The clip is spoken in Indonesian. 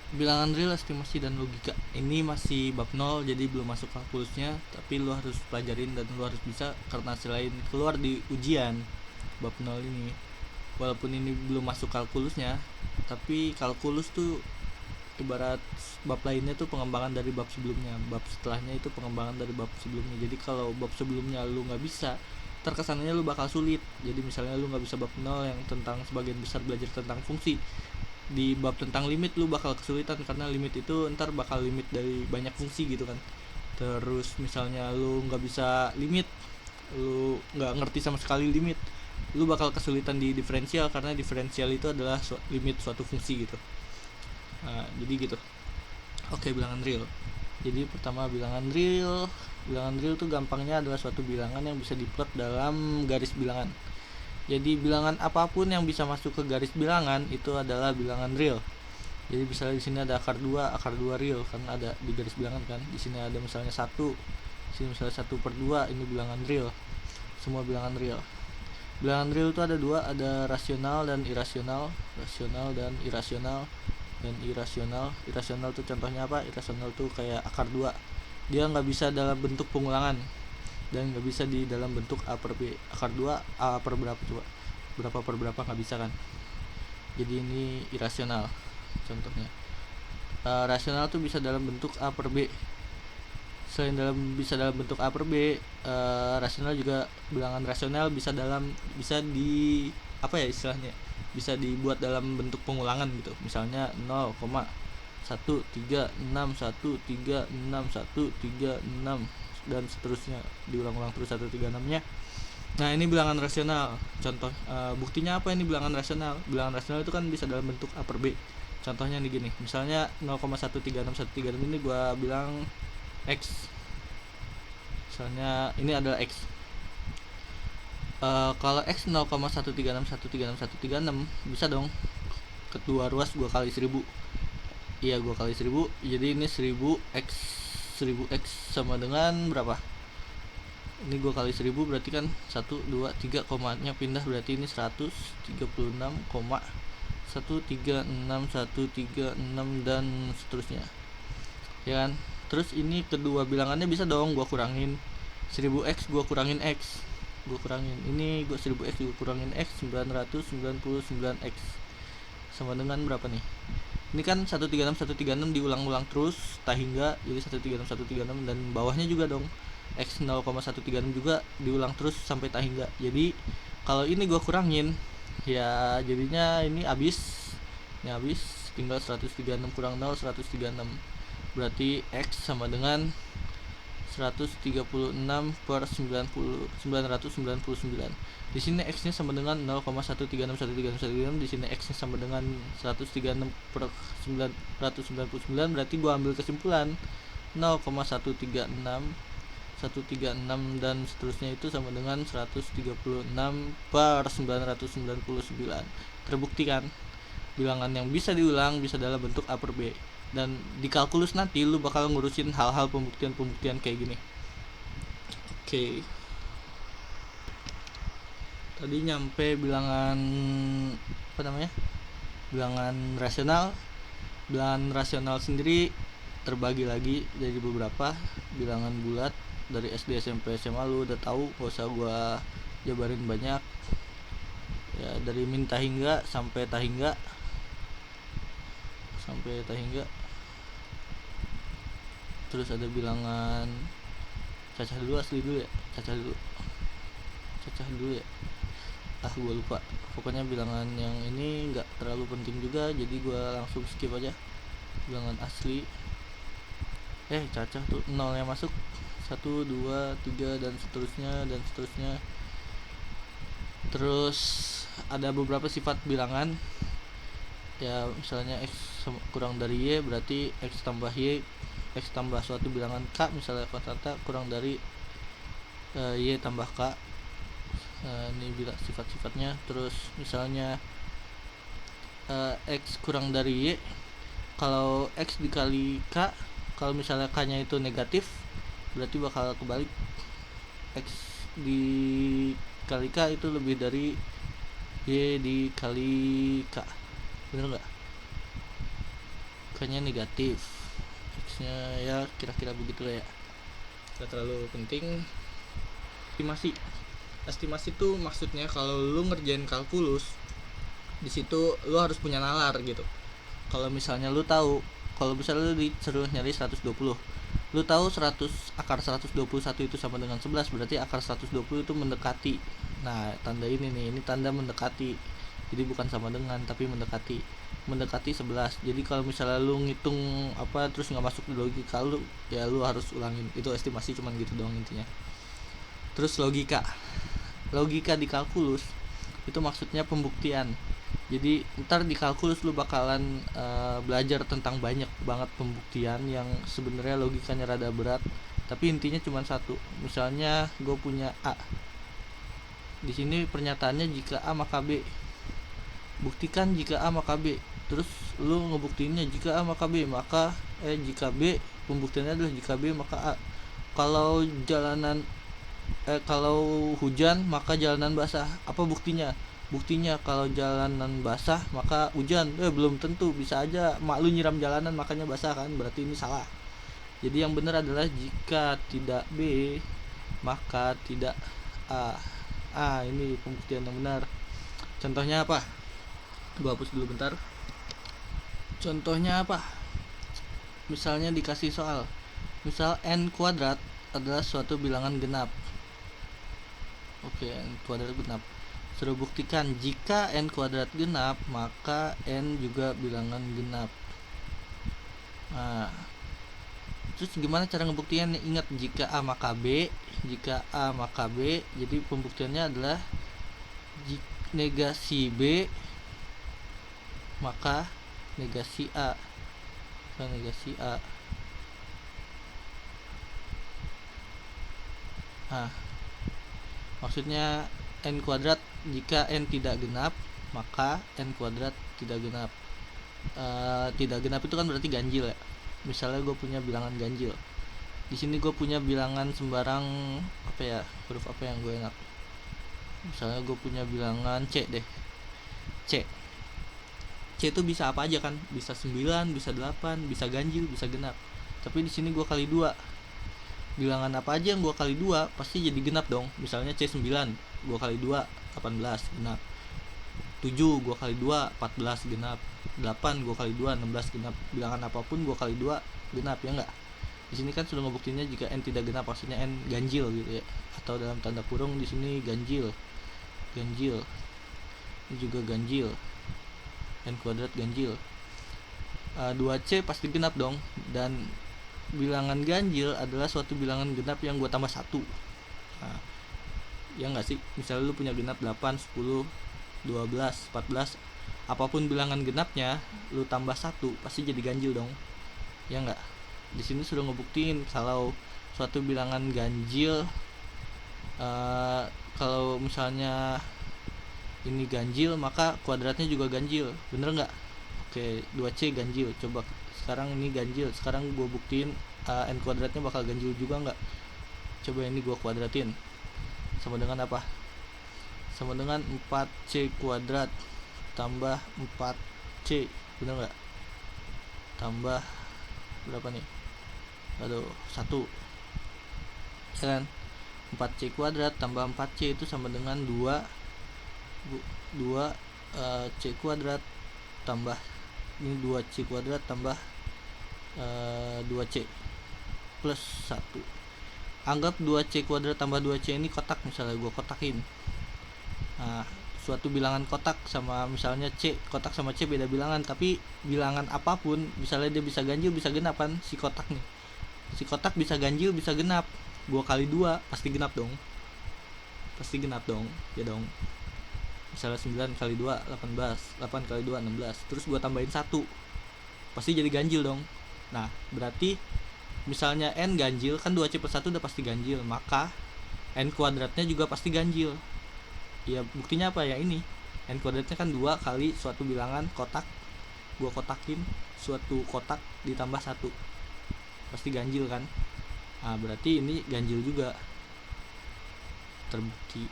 Bilangan real, estimasi, dan logika ini masih bab 0, jadi belum masuk kalkulusnya, tapi lu harus pelajarin dan lu harus bisa, karena selain keluar di ujian bab 0 ini, walaupun ini belum masuk kalkulusnya, tapi kalkulus tuh ibarat bab lainnya tuh pengembangan dari bab sebelumnya, bab setelahnya itu pengembangan dari bab sebelumnya. Jadi kalau bab sebelumnya lu nggak bisa, terkesannya lu bakal sulit. Jadi misalnya lu nggak bisa bab 0 yang tentang sebagian besar belajar tentang fungsi, di bab tentang limit lu bakal kesulitan, karena limit itu ntar bakal limit dari banyak fungsi gitu kan. Terus misalnya lu nggak bisa limit, lu nggak ngerti sama sekali limit, lu bakal kesulitan di diferensial, karena diferensial itu adalah limit suatu fungsi gitu. Nah, jadi gitu. Oke, bilangan real. Jadi pertama, bilangan real tuh gampangnya adalah suatu bilangan yang bisa diplot dalam garis bilangan. Jadi bilangan apapun yang bisa masuk ke garis bilangan itu adalah bilangan real. Jadi misalnya di sini ada akar 2 real karena ada di garis bilangan kan. Di sini ada misalnya 1. Di sini misalnya 1/2, ini bilangan real. Semua bilangan real. Bilangan real itu ada dua, ada rasional dan irasional. Rasional dan irasional. Irasional tuh contohnya apa? Irasional tuh kayak akar 2. Dia nggak bisa dalam bentuk pengulangan dan nggak bisa di dalam bentuk A per B. Akar 2 A per berapa coba? Berapa per berapa, nggak bisa kan? Jadi ini irasional contohnya. Rasional tuh bisa dalam bentuk A per B. Selain bisa dalam bentuk A per B, rasional juga, bilangan rasional bisa di apa ya istilahnya, bisa dibuat dalam bentuk pengulangan gitu. Misalnya 0,136136136 dan seterusnya, diulang-ulang terus 136 nya. Nah, ini bilangan rasional. Contoh buktinya apa ini bilangan rasional? Bilangan rasional itu kan bisa dalam bentuk A per B. Contohnya nih gini, misalnya 0,136 ini gua bilang X. Misalnya ini adalah X. Kalau X 0,136136136 bisa dong kedua ruas gua kali 1000. Iya, gua kali 1000. Jadi ini 1000x sama dengan berapa? Ini gua kali 1000 berarti kan 1 2 3 komanya pindah, berarti ini 136,136 dan seterusnya. Ya kan? Terus ini kedua bilangannya bisa dong gua kurangin. 1000x gua kurangin x. Ini gua 1000x gua kurangin x, 999x. Sama dengan berapa nih? Ini kan 136 diulang-ulang terus tak hingga, jadi 136 dan bawahnya juga dong x 0,136 juga diulang terus sampai tak hingga. Jadi kalau ini gua kurangin, ya jadinya ini habis. Ini habis, tinggal 136 kurang 0 136. Berarti x sama dengan 136 per 999. Di sini x-nya sama dengan 0,136136136. Di sini x-nya sama dengan 136 per 999. Berarti gua ambil kesimpulan 0,136 dan seterusnya itu sama dengan 136 per 999. Terbukti kan? Bilangan yang bisa diulang bisa dalam bentuk A per B. Dan di kalkulus nanti lu bakal ngurusin hal-hal pembuktian kayak gini. Oke. Tadi nyampe bilangan apa namanya? Bilangan rasional. Bilangan rasional sendiri terbagi lagi dari beberapa bilangan bulat. Dari SD, SMP, SMA lu udah tahu, gak usah gua jabarin banyak. Ya, dari min tak hingga sampai tak hingga. Terus ada bilangan cacah dulu ya. Cacah dulu ya. Gue lupa. Pokoknya bilangan yang ini nggak terlalu penting juga, jadi gue langsung skip aja. Bilangan asli. Cacah tuh nolnya masuk 1, 2, 3 dan seterusnya. Terus ada beberapa sifat bilangan. Ya, misalnya x kurang dari y berarti x tambah y, x tambah suatu bilangan k, misalnya konstanta, kurang dari y tambah k. Ini bila sifat-sifatnya. Terus misalnya x kurang dari y, kalau x dikali k, kalau misalnya k nya itu negatif berarti bakal kebalik, x dikali k itu lebih dari y dikali k. Bener nggak? X-nya negatif, X-nya ya kira-kira begitu lah ya, gak terlalu penting. Estimasi tuh maksudnya kalau lu ngerjain kalkulus, di situ lu harus punya nalar gitu. Kalau misalnya lu tahu, kalau misalnya lu disuruh nyari 120, lu tahu akar 121 itu sama dengan 11, berarti akar 120 itu mendekati. Nah, tanda ini nih, ini tanda mendekati. Jadi bukan sama dengan, tapi mendekati 11. Jadi kalau misalnya lu ngitung apa terus nggak masuk di logika lu, ya lu harus ulangin. Itu estimasi cuman gitu doang intinya. Terus logika di kalkulus itu maksudnya pembuktian. Jadi ntar di kalkulus lu bakalan belajar tentang banyak banget pembuktian yang sebenarnya logikanya rada berat, tapi intinya cuma satu. Misalnya gue punya A, di sini pernyataannya jika A maka B, buktikan jika A maka B. Terus lu ngebuktiinnya jika A maka B, maka jika B, pembuktiannya adalah jika B maka A. Kalau kalau hujan maka jalanan basah, apa buktinya? Buktinya kalau jalanan basah maka hujan. Belum tentu, bisa aja mak lu nyiram jalanan makanya basah kan, berarti ini salah. Jadi yang benar adalah jika tidak B maka tidak A. Ini pembuktian yang benar. Contohnya apa? Gua hapus dulu bentar. Contohnya apa? Misalnya dikasih soal, misal n kuadrat adalah suatu bilangan genap. Oke, n kuadrat genap. Suruh buktikan jika n kuadrat genap maka n juga bilangan genap. Nah, terus gimana cara ngebuktinya? Ingat, jika A maka B, jika A maka B. Jadi pembuktiannya adalah negasi B maka negasi A. Negasi A. Nah, maksudnya n kuadrat, jika n tidak genap maka n kuadrat tidak genap. Tidak genap itu kan berarti ganjil ya. Misalnya gue punya bilangan ganjil, di sini gue punya bilangan sembarang apa ya, huruf apa yang gue enak. Misalnya gue punya bilangan C deh, C itu bisa apa aja kan, bisa 9, bisa 8, bisa ganjil, bisa genap. Tapi di sini gue kali 2, bilangan apa aja yang gue kali 2 pasti jadi genap dong. Misalnya C9 gue kali 2 18 genap, 7 gue kali 2 14 genap, 8 gue kali 2 16 genap. Bilangan apapun gue kali 2 genap, ya enggak? Di sini kan sudah ngebuktinya jika n tidak genap, maksudnya n ganjil gitu ya, atau dalam tanda kurung di sini ganjil. Ini juga ganjil, n kuadrat ganjil. 2C pasti genap dong, dan bilangan ganjil adalah suatu bilangan genap yang gue tambah 1. Nah, ya enggak sih? Misalnya lu punya genap 8, 10, 12, 14, apapun bilangan genapnya lu tambah 1 pasti jadi ganjil dong, ya enggak? Di sini sudah ngebuktiin kalau suatu bilangan ganjil, kalau misalnya ini ganjil maka kuadratnya juga ganjil, bener nggak? Oke, 2C ganjil. Coba sekarang ini ganjil, sekarang gue buktiin n kuadratnya bakal ganjil juga nggak? Coba ini gue kuadratin, sama dengan apa? Sama dengan 4C kuadrat tambah 4C, bener nggak? Tambah berapa nih? 1, ya kan? 4C kuadrat tambah 4C itu sama dengan 2 C kuadrat tambah ini 2C kuadrat tambah 2C plus 1. Anggap 2C kuadrat tambah 2C ini kotak, misalnya gue kotakin. Nah, suatu bilangan kotak sama misalnya C, kotak sama C beda bilangan, tapi bilangan apapun misalnya dia bisa ganjil bisa genap kan, si kotak nih. Si kotak bisa ganjil bisa genap. Gua kali 2 pasti genap dong. Ya dong. Misalnya 9 kali 2 18, 8 kali 2 16. Terus gua tambahin 1. Pasti jadi ganjil dong. Nah, berarti misalnya n ganjil kan 2C per 1 udah pasti ganjil, maka n kuadratnya juga pasti ganjil. Ya buktinya apa ya, ini n kuadratnya kan 2 kali suatu bilangan kotak, gua kotakin suatu kotak ditambah 1 pasti ganjil kan. Nah, berarti ini ganjil juga, terbukti.